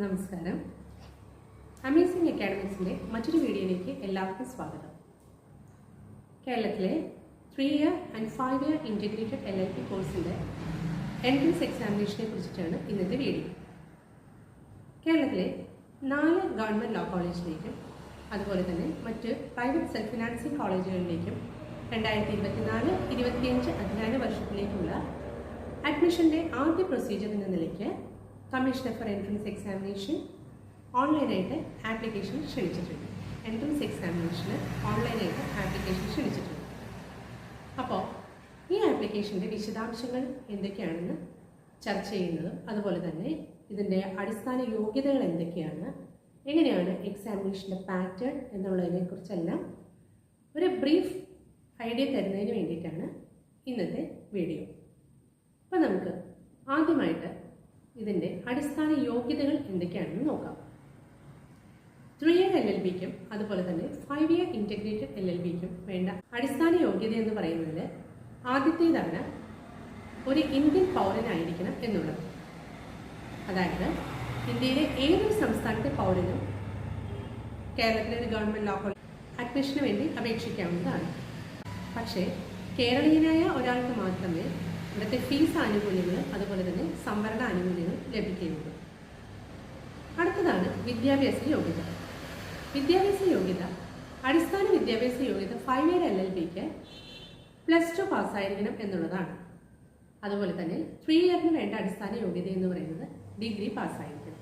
നമസ്കാരം. അമേസിംഗ് അക്കാഡമിക്സിൻ്റെ മറ്റൊരു വീഡിയോയിലേക്ക് എല്ലാവർക്കും സ്വാഗതം. കേരളത്തിലെ 3 year and 5 year integrated LLB കോഴ്സിൻ്റെ എൻട്രൻസ് എക്സാമിനേഷനെ കുറിച്ചിട്ടാണ് ഇന്നത്തെ വീഡിയോ. കേരളത്തിലെ 4 ഗവൺമെൻറ് ലോ കോളേജിലേക്കും അതുപോലെ തന്നെ മറ്റ് പ്രൈവറ്റ് സെൽഫ് ഫിനാൻസിങ് കോളേജുകളിലേക്കും 2024-25 അധ്യയന വർഷത്തിലേക്കുള്ള അഡ്മിഷൻ്റെ ആദ്യ പ്രൊസീജിയർ എന്ന നിലയ്ക്ക് കമ്മീഷണർ ഫോർ എൻട്രൻസ് എക്സാമിനേഷൻ ഓൺലൈനായിട്ട് ആപ്ലിക്കേഷൻ ക്ഷണിച്ചിട്ടുണ്ട്. എൻട്രൻസ് എക്സാമിനേഷന് ഓൺലൈനായിട്ട് ആപ്ലിക്കേഷൻ ക്ഷണിച്ചിട്ടുണ്ട്. അപ്പോൾ ഈ ആപ്ലിക്കേഷൻ്റെ വിശദാംശങ്ങൾ എന്തൊക്കെയാണെന്ന് ചർച്ച ചെയ്യുന്നതും അതുപോലെ തന്നെ ഇതിൻ്റെ അടിസ്ഥാന യോഗ്യതകൾ എന്തൊക്കെയാണ്, എങ്ങനെയാണ് എക്സാമിനേഷൻ്റെ പാറ്റേൺ എന്നുള്ളതിനെക്കുറിച്ചെല്ലാം ഒരു ബ്രീഫ് ഐഡിയ തരുന്നതിന് വേണ്ടിയിട്ടാണ് ഇന്നത്തെ വീഡിയോ. അപ്പോൾ നമുക്ക് ആദ്യമായിട്ട് ഇതിൻ്റെ അടിസ്ഥാന യോഗ്യതകൾ എന്തൊക്കെയാണെന്ന് നോക്കാം. 3 ഇയർ LLBക്കും അതുപോലെ തന്നെ 5 ഇയർ ഇൻ്റഗ്രേറ്റഡ് LLBക്കും വേണ്ട അടിസ്ഥാന യോഗ്യത എന്ന് പറയുന്നതിൽ ആദ്യത്തേതാണ് ഒരു ഇന്ത്യൻ പൗരനായിരിക്കണം എന്നുള്ളത്. അതായത് ഇന്ത്യയിലെ ഏതൊരു സംസ്ഥാനത്തെ പൗരനും കേരളത്തിലെ ഒരു ഗവൺമെൻറ് ലോ കോളേജ് അഡ്മിഷന് വേണ്ടി അപേക്ഷിക്കാവുന്നതാണ്. പക്ഷേ കേരളീയനായ ഒരാൾക്ക് മാത്രമേ ഇവിടുത്തെ ഫീസ് ആനുകൂല്യങ്ങൾ അതുപോലെ തന്നെ സംവരണ ആനുകൂല്യങ്ങൾ ലഭിക്കുകയുള്ളൂ. അടുത്തതാണ് വിദ്യാഭ്യാസ യോഗ്യത. വിദ്യാഭ്യാസ യോഗ്യത അടിസ്ഥാന വിദ്യാഭ്യാസ യോഗ്യത 5 ഇയർ LLBക്ക് +2 പാസ്സായിരിക്കണം എന്നുള്ളതാണ്. അതുപോലെ തന്നെ 3 ഇയറിന് വേണ്ട അടിസ്ഥാന യോഗ്യത എന്ന് പറയുന്നത് ഡിഗ്രി പാസ്സായിരിക്കണം.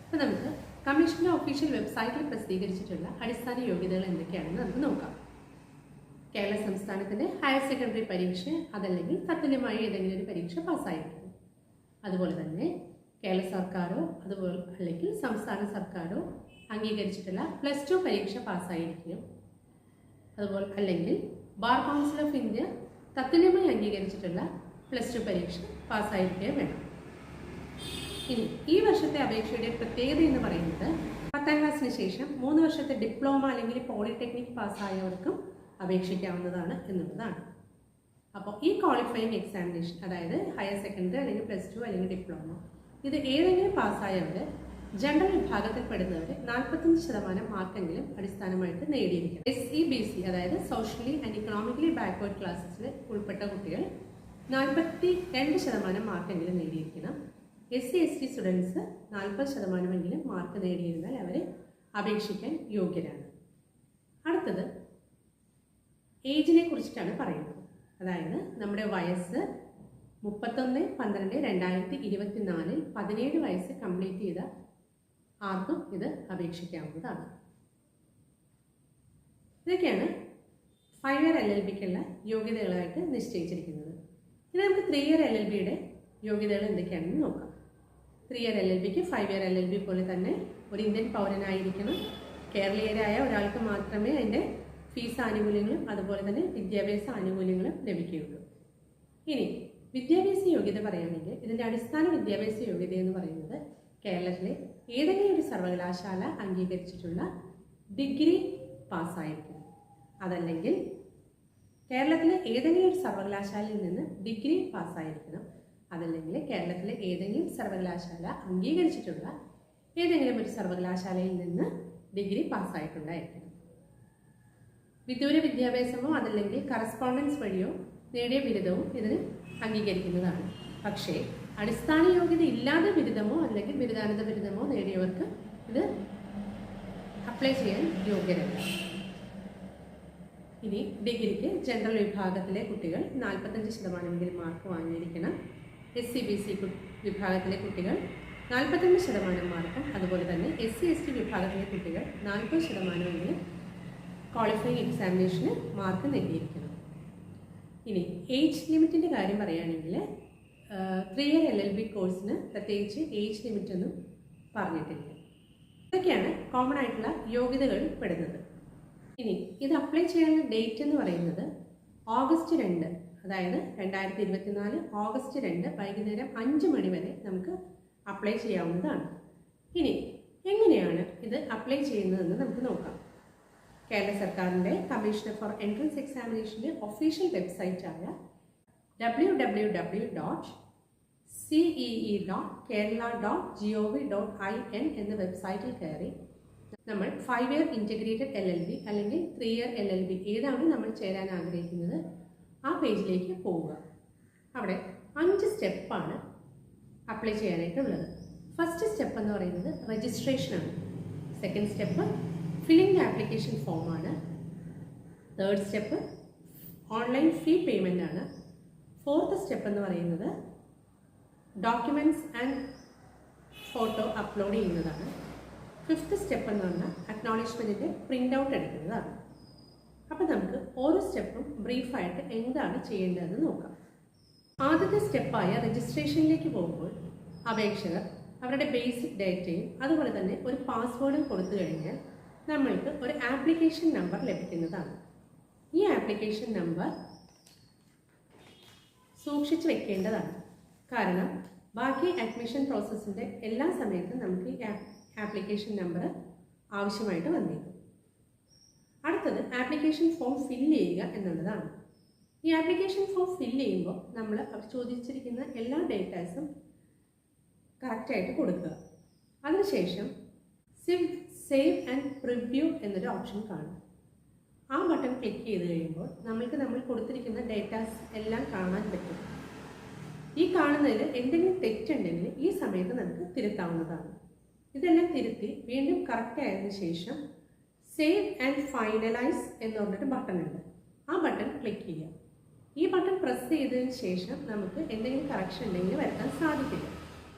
അപ്പോൾ നമുക്ക് കമ്മീഷൻ്റെ ഒഫീഷ്യൽ വെബ്സൈറ്റിൽ പ്രസിദ്ധീകരിച്ചിട്ടുള്ള അടിസ്ഥാന യോഗ്യതകൾ എന്തൊക്കെയാണെന്ന് നമുക്ക് നോക്കാം. കേരള സംസ്ഥാനത്തിൻ്റെ ഹയർ സെക്കൻഡറി പരീക്ഷ അതല്ലെങ്കിൽ തത്തുല്യമായ ഏതെങ്കിലും ഒരു പരീക്ഷ പാസ്സായിരിക്കണം. അതുപോലെ തന്നെ കേരള സർക്കാരോ അതുപോലെ അല്ലെങ്കിൽ സംസ്ഥാന സർക്കാരോ അംഗീകരിച്ചിട്ടുള്ള +2 പരീക്ഷ പാസ്സായിരിക്കണം. അതുപോലെ അല്ലെങ്കിൽ ബാർ കൗൺസിൽ ഓഫ് ഇന്ത്യ തത്തുല്യമായി അംഗീകരിച്ചിട്ടുള്ള +2 പരീക്ഷ പാസ്സായിരിക്കുകയും വേണം. ഇനി ഈ വർഷത്തെ അപേക്ഷയുടെ പ്രത്യേകത എന്ന് പറയുന്നത് 10ാം ക്ലാസ്സിന് ശേഷം 3 വർഷത്തെ ഡിപ്ലോമ അല്ലെങ്കിൽ പോളിടെക്നിക് പാസ്സായവർക്കും അപേക്ഷിക്കാവുന്നതാണ് എന്നുള്ളതാണ്. അപ്പോൾ ഈ ക്വാളിഫയിങ് എക്സാമിനേഷൻ അതായത് ഹയർ സെക്കൻഡറി അല്ലെങ്കിൽ +2 അല്ലെങ്കിൽ ഡിപ്ലോമ ഇത് ഏതെങ്കിലും പാസ്സായവർ ജനറൽ വിഭാഗത്തിൽപ്പെടുന്നവർ 45% മാർക്കെങ്കിലും അടിസ്ഥാനമായിട്ട് നേടിയിരിക്കണം. SEBC അതായത് സോഷ്യലി ആൻഡ് ഇക്കണോമിക്കലി ബാക്ക്വേർഡ് ക്ലാസ്സസിൽ ഉൾപ്പെട്ട കുട്ടികൾ 42% മാർക്കെങ്കിലും നേടിയിരിക്കണം. SC/ST സ്റ്റുഡൻസ് 40% മാർക്ക് നേടിയിരുന്നാൽ അവർ അപേക്ഷിക്കാൻ യോഗ്യരാണ്. അടുത്തത് ഏജിനെ കുറിച്ചിട്ടാണ് പറയുന്നത്. അതായത് നമ്മുടെ വയസ്സ് 31/12/2024 17 വയസ്സ് കംപ്ലീറ്റ് ചെയ്ത ആർക്കും ഇത് അപേക്ഷിക്കാവുന്നതാണ്. ഇതൊക്കെയാണ് 5 ഇയർ LLBക്കുള്ള യോഗ്യതകളായിട്ട് നിശ്ചയിച്ചിരിക്കുന്നത്. ഇനി നമുക്ക് 3 ഇയർ LLBയുടെ യോഗ്യതകൾ എന്തൊക്കെയാണെന്ന് നോക്കാം. 3 ഇയർ LLBക്ക് 5 ഇയർ LLB പോലെ തന്നെ ഒരു ഇന്ത്യൻ പൗരനായിരിക്കണം. കേരളീയരായ ഒരാൾക്ക് മാത്രമേ അതിൻ്റെ ഫീസ് ആനുകൂല്യങ്ങളും അതുപോലെ തന്നെ വിദ്യാഭ്യാസ ആനുകൂല്യങ്ങളും ലഭിക്കുകയുള്ളൂ. ഇനി വിദ്യാഭ്യാസ യോഗ്യത പറയുകയാണെങ്കിൽ ഇതിൻ്റെ അടിസ്ഥാന വിദ്യാഭ്യാസ യോഗ്യത എന്ന് പറയുന്നത് കേരളത്തിലെ ഏതെങ്കിലും ഒരു സർവകലാശാല അംഗീകരിച്ചിട്ടുള്ള ഡിഗ്രി പാസ്സായിരിക്കണം. അതല്ലെങ്കിൽ കേരളത്തിലെ ഏതെങ്കിലും ഒരു സർവകലാശാലയിൽ നിന്ന് ഡിഗ്രി പാസ്സായിരിക്കണം. അതല്ലെങ്കിൽ കേരളത്തിലെ ഏതെങ്കിലും സർവകലാശാല അംഗീകരിച്ചിട്ടുള്ള ഏതെങ്കിലും ഒരു സർവകലാശാലയിൽ നിന്ന് ഡിഗ്രി പാസ്സായിട്ടുണ്ടായിരിക്കണം. വിദൂര വിദ്യാഭ്യാസമോ അതല്ലെങ്കിൽ കറസ്പോണ്ടൻസ് വഴിയോ നേടിയ ബിരുദവും ഇതിന് അംഗീകരിക്കുന്നതാണ്. പക്ഷേ അടിസ്ഥാന യോഗ്യത ഇല്ലാതെ ബിരുദമോ അല്ലെങ്കിൽ ബിരുദാനന്തര ബിരുദമോ നേടിയവർക്ക് ഇത് അപ്ലൈ ചെയ്യാൻ യോഗ്യരല്ല. ഇനി ഡിഗ്രിക്ക് ജനറൽ വിഭാഗത്തിലെ കുട്ടികൾ 45% മാർക്ക് വാങ്ങിയിരിക്കണം. SCBC വിഭാഗത്തിലെ കുട്ടികൾ 42% മാർക്കും അതുപോലെ തന്നെ SC/ST വിഭാഗത്തിലെ കുട്ടികൾ 40% ക്വാളിഫയിങ് എക്സാമിനേഷന് മാർക്ക് നേടിയിരിക്കണം. ഇനി ഏജ് ലിമിറ്റിൻ്റെ കാര്യം പറയുകയാണെങ്കിൽ 3 ഇയർ LLB കോഴ്സിന് പ്രത്യേകിച്ച് ഏജ് ലിമിറ്റൊന്നും പറഞ്ഞിട്ടില്ല. ഇതൊക്കെയാണ് കോമൺ ആയിട്ടുള്ള യോഗ്യതകളിൽ പെടുന്നത്. ഇനി ഇത് അപ്ലൈ ചെയ്യാനുള്ള ഡേറ്റ് എന്ന് പറയുന്നത് ഓഗസ്റ്റ് 2 അതായത് 2024 ഓഗസ്റ്റ് 2 വൈകുന്നേരം 5 മണി വരെ നമുക്ക് അപ്ലൈ ചെയ്യാവുന്നതാണ്. ഇനി എങ്ങനെയാണ് ഇത് അപ്ലൈ ചെയ്യുന്നതെന്ന് നമുക്ക് നോക്കാം. കേരള സർക്കാരിൻ്റെ കമ്മീഷണർ ഫോർ എൻട്രൻസ് എക്സാമിനേഷൻ്റെ ഒഫീഷ്യൽ വെബ്സൈറ്റായ www.cec cee.kerala.gov.in എന്ന വെബ്സൈറ്റിൽ കയറി നമ്മൾ 5 ഇയർ ഇൻറ്റഗ്രേറ്റഡ് LLB അല്ലെങ്കിൽ 3 ഇയർ LLB ഏതാണ് നമ്മൾ ചേരാൻ ആഗ്രഹിക്കുന്നത് ആ പേജിലേക്ക് പോവുക. അവിടെ 5 സ്റ്റെപ്പാണ് അപ്ലൈ ചെയ്യാനായിട്ടുള്ളത്. ഫസ്റ്റ് സ്റ്റെപ്പ് എന്ന് പറയുന്നത് രജിസ്ട്രേഷനാണ്. Second step filling the application ഫോമാണ്. Third step online fee payment ആണ്. ഫോർത്ത് സ്റ്റെപ്പ് എന്ന് പറയുന്നത് ഡോക്യുമെൻറ്റ്സ് ആൻഡ് ഫോട്ടോ അപ്ലോഡ് ചെയ്യുന്നതാണ്. ഫിഫ്ത്ത് സ്റ്റെപ്പ് എന്ന് പറഞ്ഞാൽ അക്നോളജ്മെൻറ്റിൻ്റെ പ്രിൻ്റ് ഔട്ട് എടുക്കുന്നതാണ്. അപ്പോൾ നമുക്ക് ഓരോ സ്റ്റെപ്പും ബ്രീഫായിട്ട് എന്താണ് ചെയ്യേണ്ടതെന്ന് നോക്കാം. ആദ്യത്തെ സ്റ്റെപ്പായ രജിസ്ട്രേഷനിലേക്ക് പോകുമ്പോൾ അപേക്ഷകർ അവരുടെ ബേസിക് ഡേറ്റയും അതുപോലെ തന്നെ ഒരു പാസ്വേഡും കൊടുത്തു കഴിഞ്ഞാൽ നമ്മൾക്ക് ഒരു ആപ്ലിക്കേഷൻ നമ്പർ ലഭിക്കുന്നതാണ്. ഈ ആപ്ലിക്കേഷൻ നമ്പർ സൂക്ഷിച്ചു വെക്കേണ്ടതാണ്. കാരണം ബാക്കി അഡ്മിഷൻ പ്രോസസ്സിൻ്റെ എല്ലാ സമയത്തും നമുക്ക് ഈ ആപ്ലിക്കേഷൻ നമ്പർ ആവശ്യമായിട്ട് വന്നേക്കും. അടുത്തത് ആപ്ലിക്കേഷൻ ഫോം ഫില്ല് ചെയ്യുക എന്നുള്ളതാണ്. ഈ ആപ്ലിക്കേഷൻ ഫോം ഫില്ല് ചെയ്യുമ്പോൾ നമ്മൾ അവർ ചോദിച്ചിരിക്കുന്ന എല്ലാ ഡേറ്റാസും കറക്റ്റായിട്ട് കൊടുക്കുക. അതിനുശേഷം സേവ് ആൻഡ് പ്രിവ്യൂ എന്നൊരു ഓപ്ഷൻ കാണും. ആ ബട്ടൺ ക്ലിക്ക് ചെയ്ത് കഴിയുമ്പോൾ നമ്മൾ കൊടുത്തിരിക്കുന്ന ഡേറ്റാസ് എല്ലാം കാണാൻ പറ്റും. ഈ കാണുന്നതിൽ എന്തെങ്കിലും തെറ്റുണ്ടെങ്കിൽ ഈ സമയത്ത് നമുക്ക് തിരുത്താവുന്നതാണ്. ഇതെല്ലാം തിരുത്തി വീണ്ടും കറക്റ്റ് ആയതിനു ശേഷം സേവ് ആൻഡ് ഫൈനലൈസ് എന്ന് പറഞ്ഞൊരു ബട്ടൺ ഉണ്ട്. ആ ബട്ടൺ ക്ലിക്ക് ചെയ്യുക. ഈ ബട്ടൺ പ്രസ് ചെയ്തതിന് ശേഷം നമുക്ക് എന്തെങ്കിലും കറക്ഷൻ ഉണ്ടെങ്കിൽ വരുത്താൻ സാധിക്കില്ല.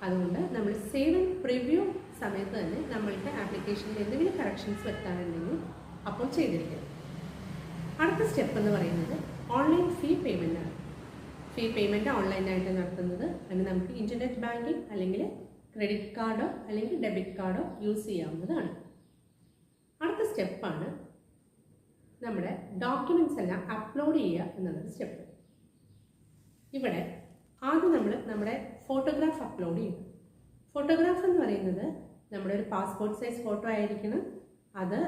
അതുകൊണ്ട് നമ്മൾ സേവ് ആൻഡ് പ്രിവ്യൂ സമയത്ത് തന്നെ നമ്മൾക്ക് ആപ്ലിക്കേഷനിൽ എന്തെങ്കിലും കറക്ഷൻസ് വരുത്താനുണ്ടെങ്കിൽ അപ്പോൾ ചെയ്തിരിക്കണം. അടുത്ത സ്റ്റെപ്പ് എന്ന് പറയുന്നത് ഓൺലൈൻ ഫീ പേയ്മെൻ്റ് ആണ്. ഫീ പേയ്മെൻറ്റ് ഓൺലൈനായിട്ട് നടത്തുന്നത് അതിന് നമുക്ക് ഇൻ്റർനെറ്റ് ബാങ്കിങ് അല്ലെങ്കിൽ ക്രെഡിറ്റ് കാർഡോ അല്ലെങ്കിൽ ഡെബിറ്റ് കാർഡോ യൂസ് ചെയ്യാവുന്നതാണ്. അടുത്ത സ്റ്റെപ്പാണ് നമ്മുടെ ഡോക്യുമെൻറ്റ്സ് എല്ലാം അപ്ലോഡ് ചെയ്യുക എന്നുള്ളൊരു സ്റ്റെപ്പ്. ഇവിടെ ആദ്യം നമ്മൾ നമ്മുടെ ഫോട്ടോഗ്രാഫ് അപ്ലോഡ് ചെയ്യും. ഫോട്ടോഗ്രാഫ് എന്ന് പറയുന്നത് നമ്മുടെ ഒരു പാസ്പോർട്ട് സൈസ് ഫോട്ടോ ആയിരിക്കണം. അത്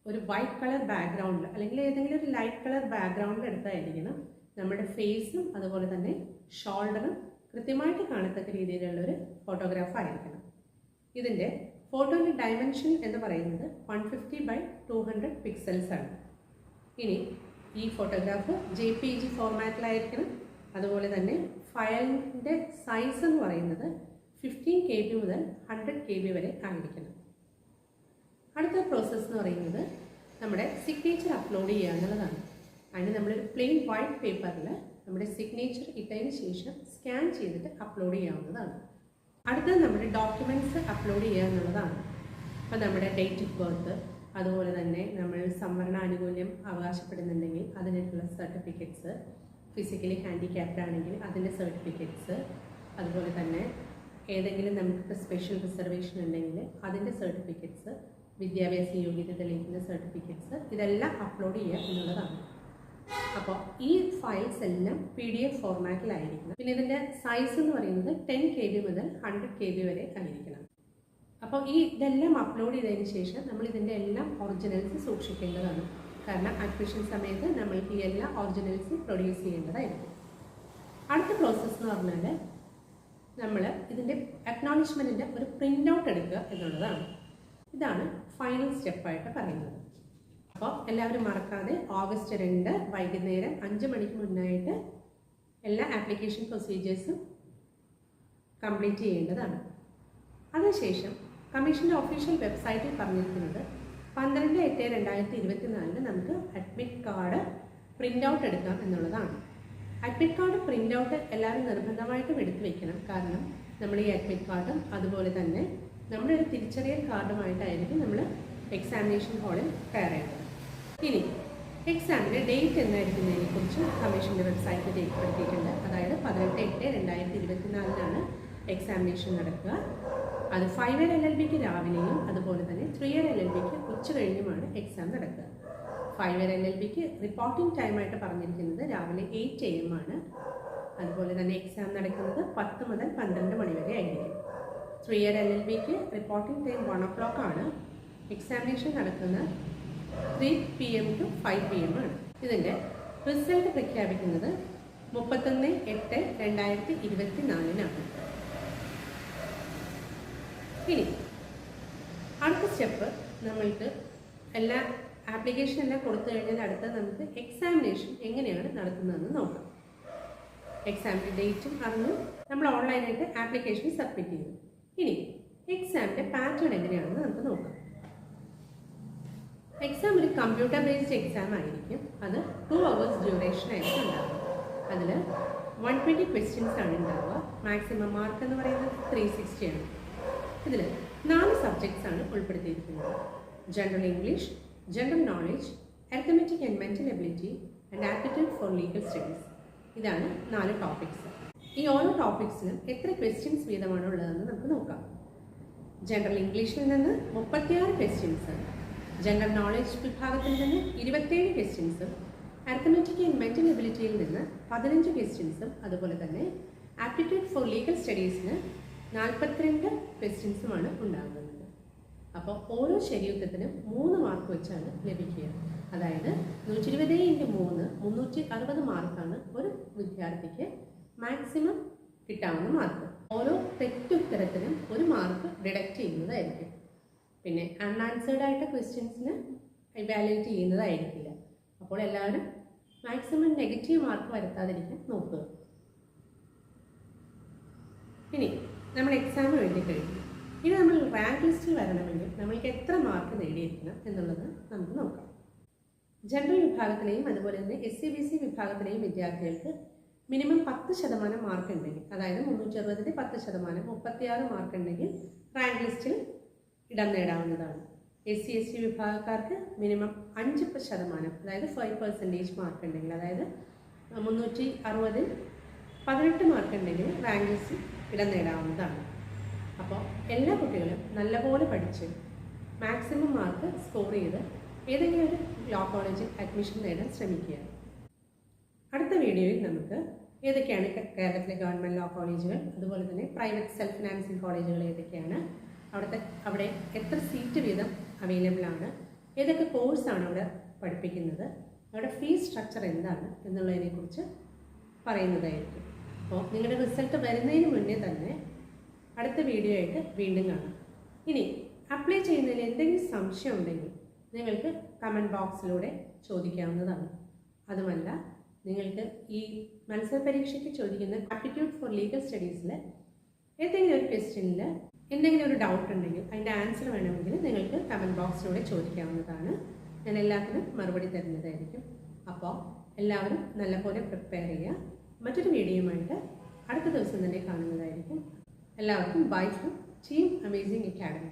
ഒരു വൈറ്റ് കളർ ബാക്ക്ഗ്രൗണ്ടിൽ അല്ലെങ്കിൽ ഏതെങ്കിലും ഒരു ലൈറ്റ് കളർ ബാക്ക്ഗ്രൗണ്ടിൽ എടുത്തായിരിക്കണം. നമ്മുടെ ഫേസും അതുപോലെ തന്നെ ഷോൾഡറും കൃത്യമായിട്ട് കാണത്തക്ക രീതിയിലുള്ളൊരു ഫോട്ടോഗ്രാഫ് ആയിരിക്കണം. ഇതിൻ്റെ ഫോട്ടോയുടെ ഡയമെൻഷൻ എന്ന് പറയുന്നത് 150/200 പിക്സൽസ് ആണ്. ഇനി ഈ ഫോട്ടോഗ്രാഫ് JPG ഫോർമാറ്റിലായിരിക്കണം. അതുപോലെ തന്നെ ഫയലിൻ്റെ സൈസ് എന്ന് പറയുന്നത് 15 KB മുതൽ 100 KB വരെ ആയിരിക്കണം. അടുത്ത പ്രോസസ്സ് എന്ന് പറയുന്നത് നമ്മുടെ സിഗ്നേച്ചർ അപ്ലോഡ് ചെയ്യുക എന്നുള്ളതാണ്. അതിന് നമ്മളൊരു പ്ലെയിൻ വൈറ്റ് പേപ്പറിൽ നമ്മുടെ സിഗ്നേച്ചർ ഇട്ടതിന് ശേഷം സ്കാൻ ചെയ്തിട്ട് അപ്ലോഡ് ചെയ്യാവുന്നതാണ്. അടുത്തത് നമ്മുടെ ഡോക്യുമെൻറ്റ്സ് അപ്ലോഡ് ചെയ്യുക എന്നുള്ളതാണ്. അപ്പോൾ നമ്മുടെ ഡേറ്റ് ഓഫ് ബർത്ത്, അതുപോലെ തന്നെ നമ്മൾ സംവരണ ആനുകൂല്യം അവകാശപ്പെടുന്നുണ്ടെങ്കിൽ അതിനുള്ള സർട്ടിഫിക്കറ്റ്സ്, ഫിസിക്കലി ഹാൻഡിക്യാപ്ഡ് ആണെങ്കിൽ അതിൻ്റെ സർട്ടിഫിക്കറ്റ്സ്, അതുപോലെ തന്നെ ഏതെങ്കിലും നമുക്ക് സ്പെഷ്യൽ റിസർവേഷൻ ഉണ്ടെങ്കിൽ അതിൻ്റെ സർട്ടിഫിക്കറ്റ്സ്, വിദ്യാഭ്യാസ യോഗ്യത തെളിയിക്കുന്ന സർട്ടിഫിക്കറ്റ്സ്, ഇതെല്ലാം അപ്ലോഡ് ചെയ്യുക എന്നുള്ളതാണ്. അപ്പോൾ ഈ ഫയൽസ് എല്ലാം PDF ഫോർമാറ്റിലായിരിക്കണം. പിന്നെ ഇതിൻ്റെ സൈസ് എന്ന് പറയുന്നത് 10 KB മുതൽ 100 KB വരെ ആയിരിക്കണം. അപ്പോൾ ഇതെല്ലാം അപ്ലോഡ് ചെയ്തതിന് ശേഷം നമ്മൾ ഇതിൻ്റെ എല്ലാം ഒറിജിനൽസ് സൂക്ഷിക്കേണ്ടതാണ്. കാരണം അഡ്മിഷൻ സമയത്ത് നമ്മൾക്ക് ഈ എല്ലാ ഒറിജിനൽസും പ്രൊഡ്യൂസ് ചെയ്യേണ്ടതായിരിക്കും. അടുത്ത പ്രോസസ്സ് എന്ന് പറഞ്ഞാൽ നമ്മൾ ഇതിൻ്റെ അക്നോളജ്മെൻറ്റിൻ്റെ ഒരു പ്രിൻ്റ് ഔട്ട് എടുക്കുക എന്നുള്ളതാണ്. ഇതാണ് ഫൈനൽ സ്റ്റെപ്പായിട്ട് പറയുന്നത്. അപ്പോൾ എല്ലാവരും മറക്കാതെ ഓഗസ്റ്റ് 2 വൈകുന്നേരം 5 മണിക്ക് മുന്നായിട്ട് എല്ലാ ആപ്ലിക്കേഷൻ പ്രൊസീജിയേഴ്സും കംപ്ലീറ്റ് ചെയ്യേണ്ടതാണ്. അതിനുശേഷം കമ്മീഷൻ്റെ ഒഫീഷ്യൽ വെബ്സൈറ്റിൽ പറഞ്ഞിരിക്കുന്നത് 12/8/2024 നമുക്ക് അഡ്മിറ്റ് കാർഡ് പ്രിൻ്റ് ഔട്ട് എടുക്കാം എന്നുള്ളതാണ്. അഡ്മിറ്റ് കാർഡ് പ്രിൻ്റ് ഔട്ട് എല്ലാവരും നിർബന്ധമായിട്ടും എടുത്തു വയ്ക്കണം. കാരണം നമ്മൾ ഈ അഡ്മിറ്റ് കാർഡും അതുപോലെ തന്നെ നമ്മുടെ ഒരു തിരിച്ചറിയൽ കാർഡുമായിട്ടായിരിക്കും നമ്മൾ എക്സാമിനേഷൻ ഹാളിൽ കയറേണ്ടത്. ഇനി എക്സാമിൻ്റെ ഡേറ്റ് എന്നായിരിക്കുന്നതിനെക്കുറിച്ച് കമ്മീഷൻ്റെ വെബ്സൈറ്റിൽ രേഖപ്പെടുത്തിയിട്ടുണ്ട്. അതായത് 18/8/2024 എക്സാമിനേഷൻ നടക്കുക. അത് 5 ഇയർ LLBക്ക് രാവിലെയും അതുപോലെ തന്നെ 3 ഇയർ LLBക്ക് ഉച്ച കഴിഞ്ഞുമാണ് എക്സാം നടക്കുക. 5 ഇയർ LLBക്ക് റിപ്പോർട്ടിംഗ് ടൈമായിട്ട് പറഞ്ഞിരിക്കുന്നത് രാവിലെ 8 AM ആണ്. അതുപോലെ തന്നെ എക്സാം നടക്കുന്നത് 10 മുതൽ 12 മണി വരെ ആയിരിക്കും. 3 ഇയർ LLBക്ക് റിപ്പോർട്ടിംഗ് ടൈം 1 o'clock ആണ്. എക്സാമിനേഷൻ നടക്കുന്നത് 3 PM to 5 PM ആണ്. ഇതിൻ്റെ റിസൾട്ട് പ്രഖ്യാപിക്കുന്നത് 31/8/2024 ഇനി അടുത്ത സ്റ്റെപ്പ് നമ്മൾക്ക് എല്ലാ ആപ്ലിക്കേഷൻ എല്ലാം കൊടുത്തു കഴിഞ്ഞാൽ അടുത്ത നമുക്ക് എക്സാമിനേഷൻ എങ്ങനെയാണ് നടത്തുന്നതെന്ന് നോക്കാം. എക്സാമിൻ്റെ ഡേറ്റും അറിഞ്ഞു നമ്മൾ ഓൺലൈനായിട്ട് ആപ്ലിക്കേഷൻ സബ്മിറ്റ് ചെയ്തു. ഇനി എക്സാമിൻ്റെ പാറ്റേൺ എങ്ങനെയാണെന്ന് നമുക്ക് നോക്കാം. എക്സാം ഒരു കമ്പ്യൂട്ടർ ബേസ്ഡ് എക്സാം ആയിരിക്കും. അത് 2 hours ഡ്യൂറേഷൻ ആയിരിക്കും ഉണ്ടാവുക. അതിൽ 120 ക്വസ്റ്റ്യൻസ് ആണ് ഉണ്ടാവുക. മാക്സിമം മാർക്ക് എന്ന് പറയുന്നത് 360 ആണ്. ഇതിൽ 4 സബ്ജക്ട്സ് ആണ് ഉൾപ്പെടുത്തിയിരിക്കുന്നത്. General English, general knowledge, arithmetic and mental ability and aptitude four legal studies. ഇതാണ് 4 ടോപ്പിക്സ്. ഈ ഓരോ ടോപ്പിക്സിനും എത്ര ക്വസ്റ്റ്യൻസ് വീതമാണ് ഉള്ളതെന്ന് നമുക്ക് നോക്കാം. ജനറൽ ഇംഗ്ലീഷിൽ നിന്ന് 36 ക്വസ്റ്റ്യൻസ്, ജനറൽ നോളേജ് വിഭാഗത്തിൽ നിന്ന് 27 ക്വസ്റ്റ്യൻസും, അരിത്തമെറ്റിക് ആൻഡ് മെൻ്റൽ എബിലിറ്റിയിൽ നിന്ന് 15 ക്വസ്റ്റ്യൻസും, അതുപോലെ തന്നെ ആപ്റ്റിറ്റ്യൂഡ് ഫോർ ലീഗൽ സ്റ്റഡീസിന് 42 ക്വസ്റ്റ്യൻസുമാണ് ഉണ്ടാകുന്നത്. അപ്പോൾ ഓരോ ശരിയുത്തരത്തിനും 3 മാർക്ക് വെച്ചാണ് ലഭിക്കുക. അതായത് 120 × 3 360 മാർക്കാണ് ഒരു വിദ്യാർത്ഥിക്ക് മാക്സിമം കിട്ടാവുന്ന മാർക്ക്. ഓരോ തെറ്റുത്തരത്തിനും 1 മാർക്ക് ഡിഡക്റ്റ് ചെയ്യുന്നതായിരിക്കും. പിന്നെ അൺആൻസേർഡ് ആയിട്ട് ക്വസ്റ്റ്യൻസിന് ഇവാലുവേറ്റ് ചെയ്യുന്നതായിരിക്കില്ല. അപ്പോൾ എല്ലാവരും മാക്സിമം നെഗറ്റീവ് മാർക്ക് വരുത്താതിരിക്കാൻ നോക്കുക. ഇനി നമ്മൾ എക്സാമിന് വേണ്ടി കഴിഞ്ഞു. ഇനി നമ്മൾ റാങ്ക് ലിസ്റ്റിൽ വരണമെങ്കിൽ നമ്മൾക്ക് എത്ര മാർക്ക് നേടിയിരിക്കണം എന്നുള്ളത് നമുക്ക് നോക്കാം. ജനറൽ വിഭാഗത്തിലെയും അതുപോലെ തന്നെ SC/BC വിഭാഗത്തിലെയും വിദ്യാർത്ഥികൾക്ക് മിനിമം 10% മാർക്ക് ഉണ്ടെങ്കിൽ, അതായത് 360-ൽ 10%, 36 മാർക്ക് ഉണ്ടെങ്കിൽ റാങ്ക് ലിസ്റ്റിൽ ഇടം നേടാവുന്നതാണ്. SC/ST വിഭാഗക്കാർക്ക് മിനിമം 5%, അതായത് 5% മാർക്ക് ഉണ്ടെങ്കിൽ, അതായത് 360-ൽ 18 മാർക്ക് ഉണ്ടെങ്കിൽ റാങ്ക് ലിസ്റ്റിൽ ഇടം നേടാവുന്നതാണ്. അപ്പോൾ എല്ലാ കുട്ടികളും നല്ലപോലെ പഠിച്ച് മാക്സിമം മാർക്ക് സ്കോർ ചെയ്ത് ഏതെങ്കിലും ഒരു ലോ കോളേജിൽ അഡ്മിഷൻ നേടാൻ ശ്രമിക്കുക. അടുത്ത വീഡിയോയിൽ നമുക്ക് ഏതൊക്കെയാണ് കേരളത്തിലെ ഗവൺമെൻറ് ലോ കോളേജുകൾ, അതുപോലെ തന്നെ പ്രൈവറ്റ് സെൽഫ് ഫിനാൻസിങ് കോളേജുകൾ ഏതൊക്കെയാണ്, അവിടെ എത്ര സീറ്റ് വീതം അവൈലബിൾ ആണ്, ഏതൊക്കെ കോഴ്സാണ് അവിടെ പഠിപ്പിക്കുന്നത്, അവിടെ ഫീസ് സ്ട്രക്ചർ എന്താണ് എന്നുള്ളതിനെക്കുറിച്ച് പറയുന്നതായിരിക്കും. അപ്പോൾ നിങ്ങളുടെ റിസൾട്ട് വരുന്നതിന് മുന്നേ തന്നെ അടുത്ത വീഡിയോ ആയിട്ട് വീണ്ടും കാണാം. ഇനി അപ്ലൈ ചെയ്യുന്നതിൽ എന്തെങ്കിലും സംശയം ഉണ്ടെങ്കിൽ നിങ്ങൾക്ക് കമൻറ്റ് ബോക്സിലൂടെ ചോദിക്കാവുന്നതാണ്. അതുമല്ല, നിങ്ങൾക്ക് ഈ മത്സര പരീക്ഷയ്ക്ക് ചോദിക്കുന്ന ആപ്റ്റിറ്റ്യൂഡ് ഫോർ ലീഗൽ സ്റ്റഡീസിൽ ഏതെങ്കിലും ഒരു ക്വസ്റ്റ്യനിൽ എന്തെങ്കിലും ഒരു ഡൗട്ട് ഉണ്ടെങ്കിൽ അതിൻ്റെ ആൻസർ വേണമെങ്കിൽ നിങ്ങൾക്ക് കമൻറ്റ് ബോക്സിലൂടെ ചോദിക്കാവുന്നതാണ്. ഞാൻ എല്ലാത്തിനും മറുപടി തരുന്നതായിരിക്കും. അപ്പോൾ എല്ലാവരും നല്ലപോലെ പ്രിപ്പയർ ചെയ്യുക. മറ്റൊരു വീഡിയോയുമായിട്ട് അടുത്ത ദിവസം തന്നെ കാണുന്നതായിരിക്കും. എല്ലാവർക്കും bye from team amazing academy.